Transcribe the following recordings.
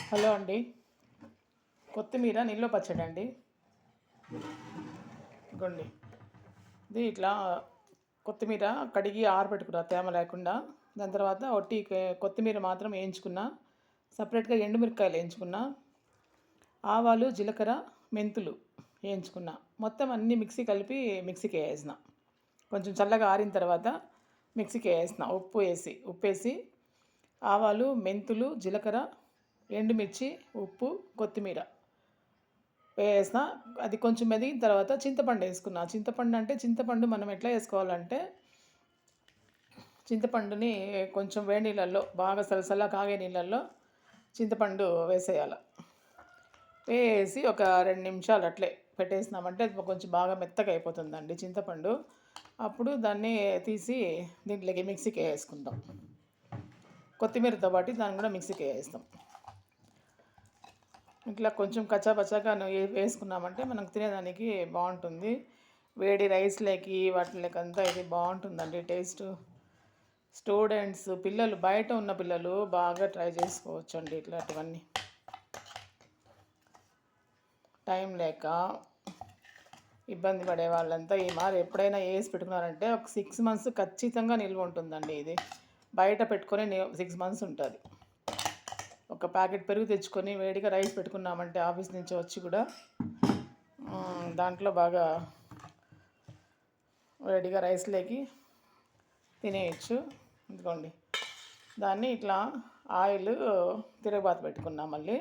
Hello అండి. కొత్తిమీర నిల్వ పచ్చడి అండి. ఇగోండి, ఇది ఇట్లా కొత్తిమీర కడిగి ఆరబెట్టుకున్నా తేమ లేకుండా. దాని తర్వాత ఒట్టి కొత్తిమీర మాత్రం వేయించుకున్నా. సపరేట్గా ఎండుమిరపకాయలు వేయించుకున్నా. ఆవాలు, జీలకర్ర, మెంతులు వేయించుకున్నా. మొత్తం అన్నీ మిక్సీ కలిపి మిక్సీకి వేసిన. కొంచెం చల్లగా ఆరిన తర్వాత మిక్సీకి వేసిన. ఉప్పు వేసి ఆవాలు, మెంతులు, జీలకర్ర, ఎండుమిర్చి, ఉప్పు, కొత్తిమీర వేసిన. అది కొంచెం మెదిగిన తర్వాత చింతపండు వేసుకున్నా. చింతపండు మనం ఎట్లా వేసుకోవాలంటే, చింతపండుని కొంచెం వేడి నీళ్ళల్లో బాగా సలసలా కాగే నీళ్ళల్లో చింతపండు వేసేయాలి. వేసి ఒక 2 నిమిషాలు అట్లే పెట్టేసినామంటే అది కొంచెం బాగా మెత్తగా అయిపోతుందండి చింతపండు. అప్పుడు దాన్ని తీసి దీంట్లోకి మిక్సీకి వేసుకుంటాం. కొత్తిమీరతో పాటు దాన్ని కూడా మిక్సీకి వేస్తాం. ఇట్లా కొంచెం కచ్చాపచ్చాగా వేసుకున్నామంటే మనకు తినేదానికి బాగుంటుంది. వేడి రైస్లోకి వాటిలోకంతా ఇది బాగుంటుందండి టేస్ట్. స్టూడెంట్స్, పిల్లలు, బయట ఉన్న పిల్లలు బాగా ట్రై చేసుకోవచ్చు అండి ఇట్లాంటివన్నీ. టైం లేక ఇబ్బంది పడే వాళ్ళంతా ఈ మారు ఎప్పుడైనా వేసి పెట్టుకున్నారంటే ఒక 6 మంత్స్ ఖచ్చితంగా నిల్వ ఉంటుందండి. ఇది బయట పెట్టుకొని 6 మంత్స్ ఉంటుంది. ఒక ప్యాకెట్ పెరుగు తెచ్చుకొని వేడిగా రైస్ పెట్టుకున్నామంటే ఆఫీస్ నుంచి వచ్చి కూడా దాంట్లో బాగా వేడిగా రైస్లోకి తినేయచ్చు. ఇదిగోండి, దాన్ని ఇట్లా ఆయిల్ తిరగబాత పెట్టుకున్నా. మళ్ళీ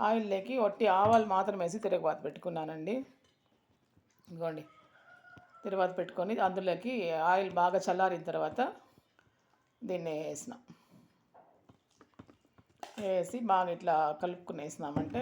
ఆయిల్లోకి ఒట్టి ఆవాలు మాత్రం వేసి తిరగబాత పెట్టుకున్నానండి. ఇదిగోండి, తిరగబాత పెట్టుకొని అందులోకి ఆయిల్ బాగా చల్లారిన తర్వాత దీన్ని వేసి బాగా ఇట్లా కలుపుకునేసినామంటే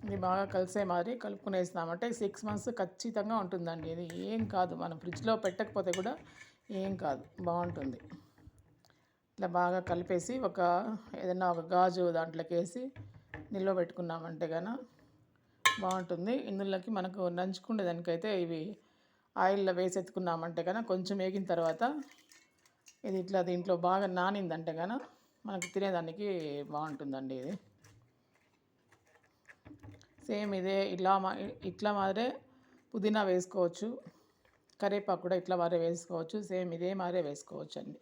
ఇది బాగా కలిసే మాదిరి కలుపుకునేసినామంటే 6 మంత్స్ ఖచ్చితంగా ఉంటుందండి. ఇది ఏం కాదు, మనం ఫ్రిడ్జ్లో పెట్టకపోతే కూడా ఏం కాదు, బాగుంటుంది. ఇట్లా బాగా కలిపేసి ఏదైనా ఒక గాజు దాంట్లోకి వేసి నిల్వ పెట్టుకున్నామంటే కనుక బాగుంటుంది. ఇందులోకి మనకు నంచుకునే దానికైతే ఇవి ఆయిల్లో వేసి ఎత్తుకున్నామంటే కనుక కొంచెం వేగిన తర్వాత ఇది ఇట్లా దీంట్లో బాగా నానిందంటే కనుక మనకు తినేదానికి బాగుంటుందండి. ఇది సేమ్ ఇదే ఇట్లా మాదిరే పుదీనా వేసుకోవచ్చు, కరివేపాకు కూడా ఇట్లా మాదిరే వేసుకోవచ్చు. సేమ్ ఇదే మాదిరే వేసుకోవచ్చు అండి.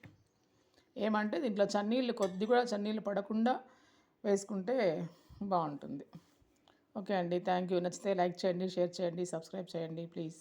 ఏమంటే దీంట్లో చన్నీళ్ళు పడకుండా వేసుకుంటే బాగుంటుంది. ఓకే అండి, థ్యాంక్ యూ. నచ్చితే లైక్ చేయండి, షేర్ చేయండి, సబ్స్క్రైబ్ చేయండి ప్లీజ్.